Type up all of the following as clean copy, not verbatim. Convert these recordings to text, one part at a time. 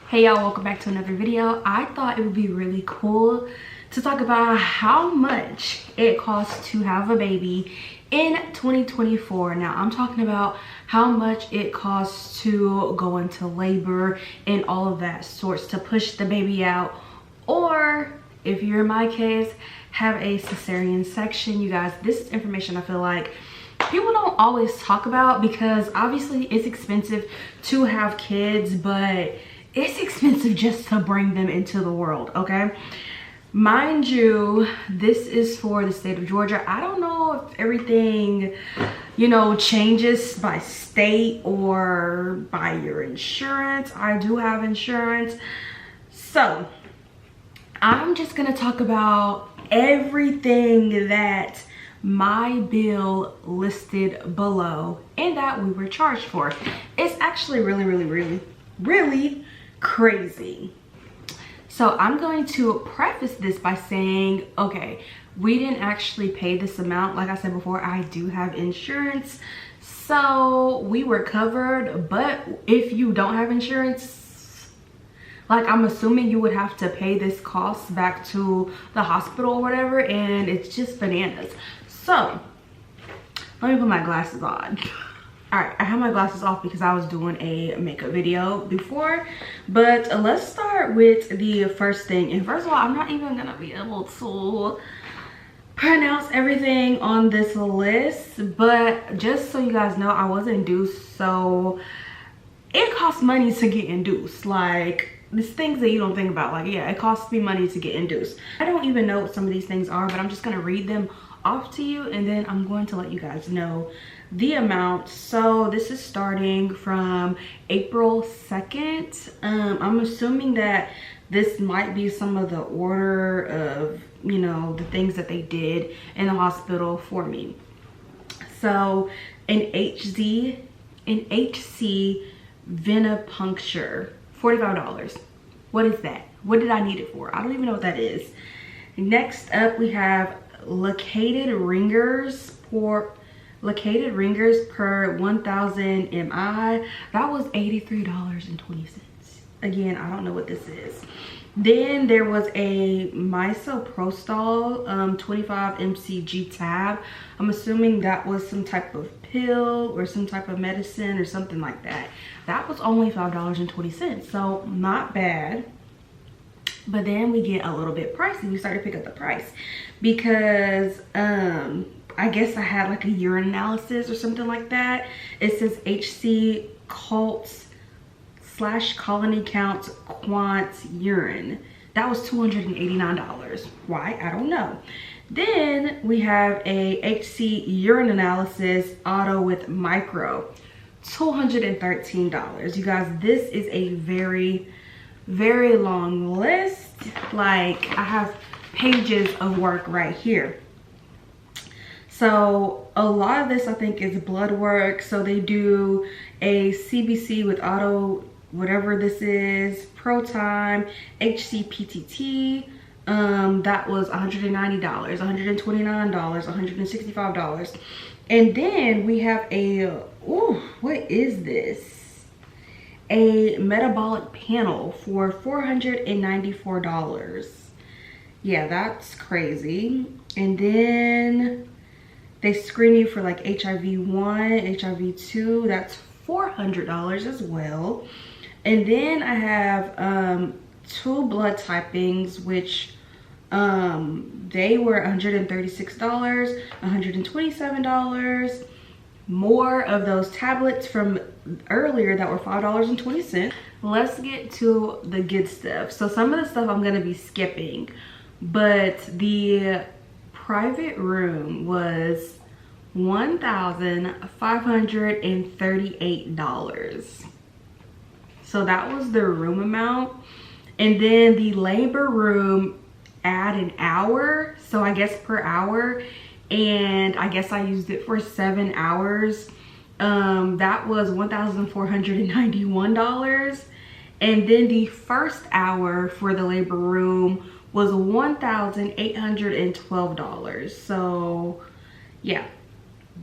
Hey y'all, welcome back to another video. I thought it would be really cool to talk about how much it costs to have a baby in 2024. Now I'm talking about how much it costs to go into labor and all of that sorts, to push the baby out, or if you're in my case, have a cesarean section. You guys, this is information I feel like people don't always talk about, because obviously it's expensive to have kids, but it's expensive just to bring them into the world, okay? Mind you, this is for the state of Georgia. I don't know if everything, changes by state or by your insurance. I do have insurance. So I'm just gonna talk about everything that my bill listed below and that we were charged for. It's actually really crazy. So I'm going to preface this by saying, okay, we didn't actually pay this amount. Like I said before, I do have insurance, so we were covered. But if you don't have insurance, like, I'm assuming you would have to pay this cost back to the hospital or whatever, and it's just bananas. So let me put my glasses on. All right, I have my glasses off because I was doing a makeup video before, but let's start with the first thing. And first of all, I'm not even gonna be able to pronounce everything on this list, but just so you guys know, I was induced, so it costs money to get induced. Like, there's things that you don't think about. Like, yeah, it costs me money to get induced. I don't even know what some of these things are, but I'm just gonna read them off to you, and then I'm going to let you guys know the amount. So this is starting from April 2nd. I'm assuming that this might be some of the order of, the things that they did in the hospital for me. So an HC venipuncture, $45. What is that? What did I need it for? I don't even know what that is. Next up, we have located ringers per 1000 MI. That was $83.20. Again, I don't know what this is. Then there was a misoprostol 25 mcg tab. I'm assuming that was some type of pill or some type of medicine or something like that. That was only $5.20, so not bad. But then we get a little bit pricey. We started to pick up the price because I guess I had like a urine analysis or something like that. It says HC cults / colony count quant urine. That was $289. Why? I don't know. Then we have a HC urine analysis auto with micro, $213. You guys, this is a very long list. Like, I have pages of work right here. So a lot of this, I think, is blood work. So they do a CBC with auto, whatever this is, pro time, HCPTT. That was $190, $129, $165. And then we have a, what is this? A metabolic panel for $494. Yeah, that's crazy. And then they screen you for like HIV-1, HIV-2. That's $400 as well. And then I have 2 blood typings, which they were $136, $127. More of those tablets from earlier that were $5.20. Let's get to the good stuff. So some of the stuff I'm gonna be skipping, but the private room was $1,538. So that was the room amount. And then the labor room, add an hour, so I guess per hour, and I guess I used it for 7 hours. That was $1,491. And then the first hour for the labor room was $1,812. So yeah,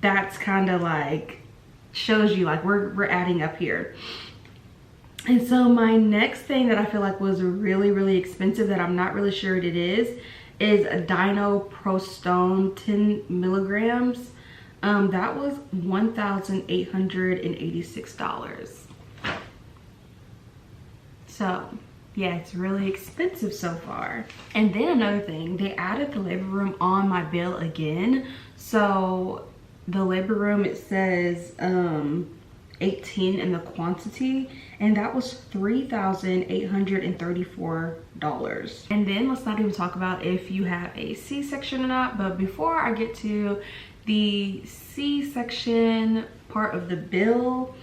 that's kind of like, shows you like we're adding up here. And so my next thing that I feel like was really expensive that I'm not really sure what it is a dinoprostone 10 milligrams. That was $1,886. So yeah, it's really expensive so far. And then another thing, they added the labor room on my bill again. So the labor room, it says 18 in the quantity, and that was $3,834. And then let's not even talk about if you have a C-section or not. But before I get to the C-section part of the bill,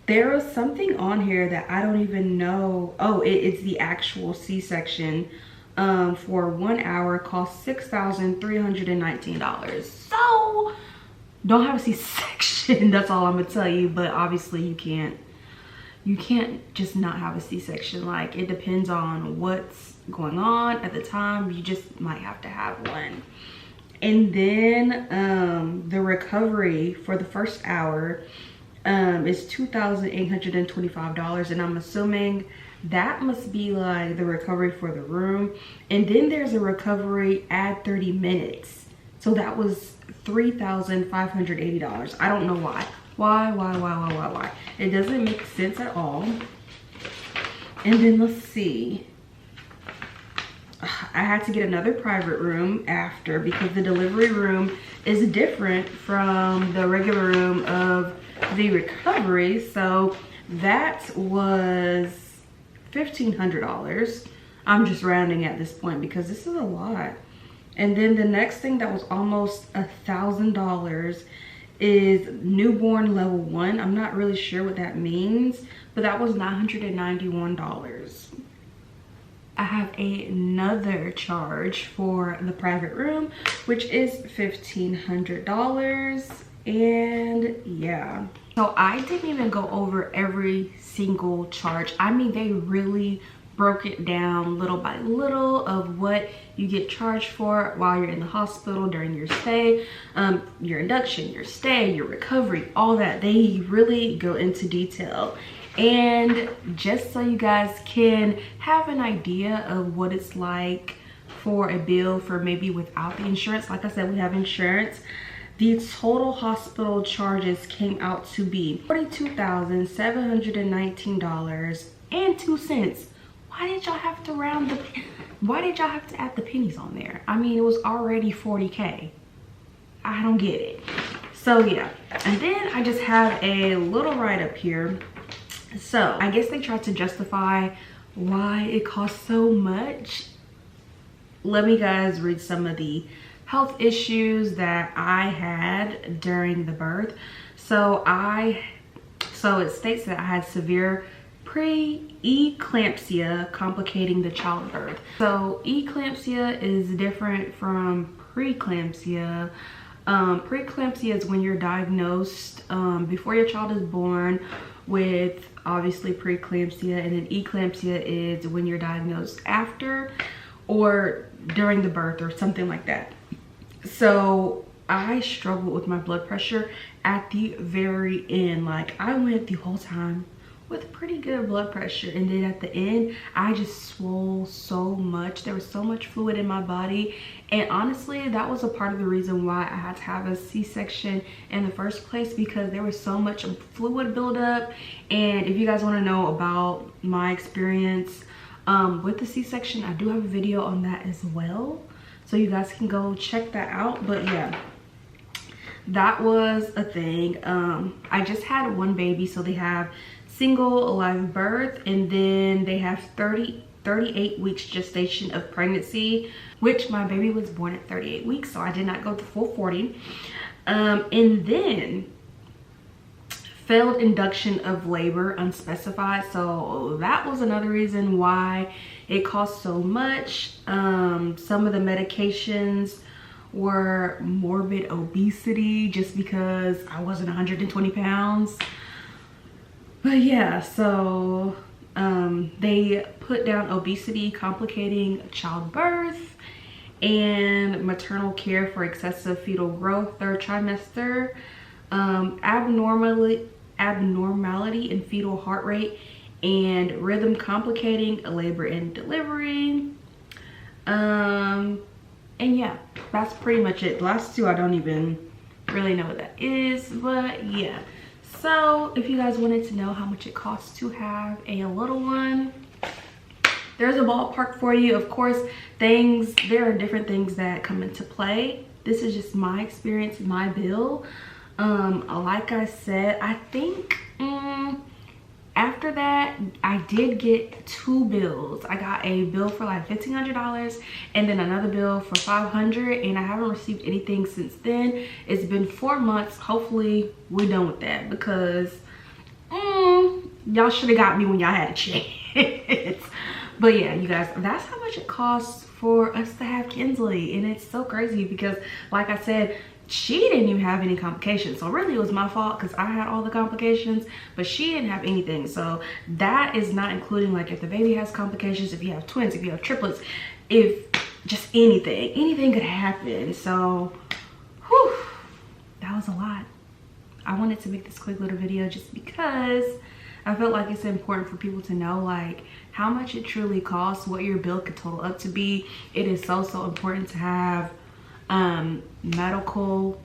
there was something on here that I don't even know. Oh, it's the actual C-section. For 1 hour cost $6,319. So don't have a C-section. That's all I'm gonna tell you. But obviously you can't just not have a C-section. Like, it depends on what's going on at the time. You just might have to have one. And then the recovery for the first hour is $2,825, and I'm assuming that must be like the recovery for the room. And then there's a recovery add 30 minutes, so that was $3,580. I don't know why. Why? It doesn't make sense at all. And then let's see, I had to get another private room after, because the delivery room is different from the regular room of the recovery. So that was $1,500. I'm just rounding at this point because this is a lot. And then the next thing that was almost $1,000 is newborn level 1. I'm not really sure what that means, but that was $991. I have another charge for the private room, which is $1,500. And yeah, so I didn't even go over every single charge. I mean, they really broke it down little by little of what you get charged for while you're in the hospital during your stay, your induction, your stay, your recovery, all that. They really go into detail. And just so you guys can have an idea of what it's like for a bill for maybe without the insurance, like I said, we have insurance. The total hospital charges came out to be $42,719.02. Why did y'all have to why did y'all have to add the pennies on there? I mean, it was already 40K. I don't get it. So yeah, and then I just have a little write-up here. So I guess they tried to justify why it costs so much. Let me guys read some of the health issues that I had during the birth. So it states that I had severe pre-eclampsia complicating the childbirth. So eclampsia is different from preeclampsia. Preeclampsia is when you're diagnosed before your child is born with obviously preeclampsia, and then eclampsia is when you're diagnosed after or during the birth or something like that. So I struggled with my blood pressure at the very end. Like, I went the whole time with pretty good blood pressure, and then at the end I just swole so much. There was so much fluid in my body, and honestly that was a part of the reason why I had to have a C-section in the first place, because there was so much fluid buildup. And if you guys want to know about my experience with the C-section, I do have a video on that as well, so you guys can go check that out. But yeah, that was a thing. I just had one baby, so they have single live birth, and then they have 38 weeks gestation of pregnancy, which my baby was born at 38 weeks, so I did not go the full 40. And then failed induction of labor unspecified, so that was another reason why it cost so much. Some of the medications were morbid obesity, just because I wasn't 120 pounds. But yeah, so they put down obesity complicating childbirth and maternal care for excessive fetal growth third trimester, abnormality in fetal heart rate and rhythm complicating labor and delivery. And yeah, that's pretty much it. The last two I don't even really know what that is, but yeah. So if you guys wanted to know how much it costs to have a little one, there's a ballpark for you. Of course, there are different things that come into play. This is just my experience, my bill. Like I said, I think after that, I did get two bills. I got a bill for like $1,500 and then another bill for $500, and I haven't received anything since then. It's been 4 months. Hopefully we're done with that, because y'all should have got me when y'all had a chance. But yeah, you guys, that's how much it costs for us to have Kinsley. And it's so crazy because, like I said, she didn't even have any complications. So really it was my fault because I had all the complications, but she didn't have anything. So that is not including like if the baby has complications, if you have twins, if you have triplets, if just anything could happen. So whew, that was a lot. I wanted to make this quick little video just because I felt like it's important for people to know like how much it truly costs, what your bill could total up to be. It is so important to have medical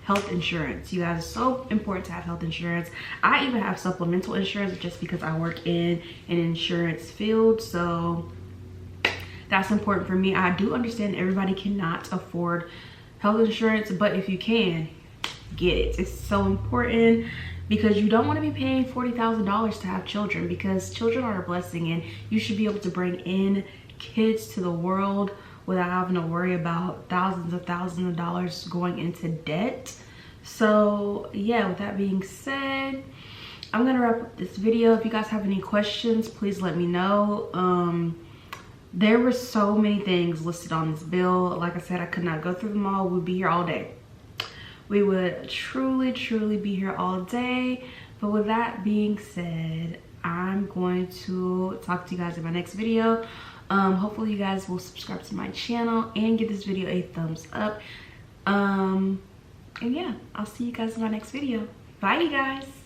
health insurance. You guys, it's so important to have health insurance. I even have supplemental insurance just because I work in an insurance field, so that's important for me. I do understand everybody cannot afford health insurance, but if you can, get it. It's so important because you don't want to be paying $40,000 to have children, because children are a blessing and you should be able to bring in kids to the world without having to worry about thousands of dollars going into debt. So yeah, with that being said, I'm gonna wrap up this video. If you guys have any questions, please let me know. There were so many things listed on this bill. Like I said, I could not go through them all. We'd be here all day. We would truly be here all day. But with that being said, I'm going to talk to you guys in my next video. Hopefully you guys will subscribe to my channel and give this video a thumbs up. And yeah, I'll see you guys in my next video. Bye, you guys.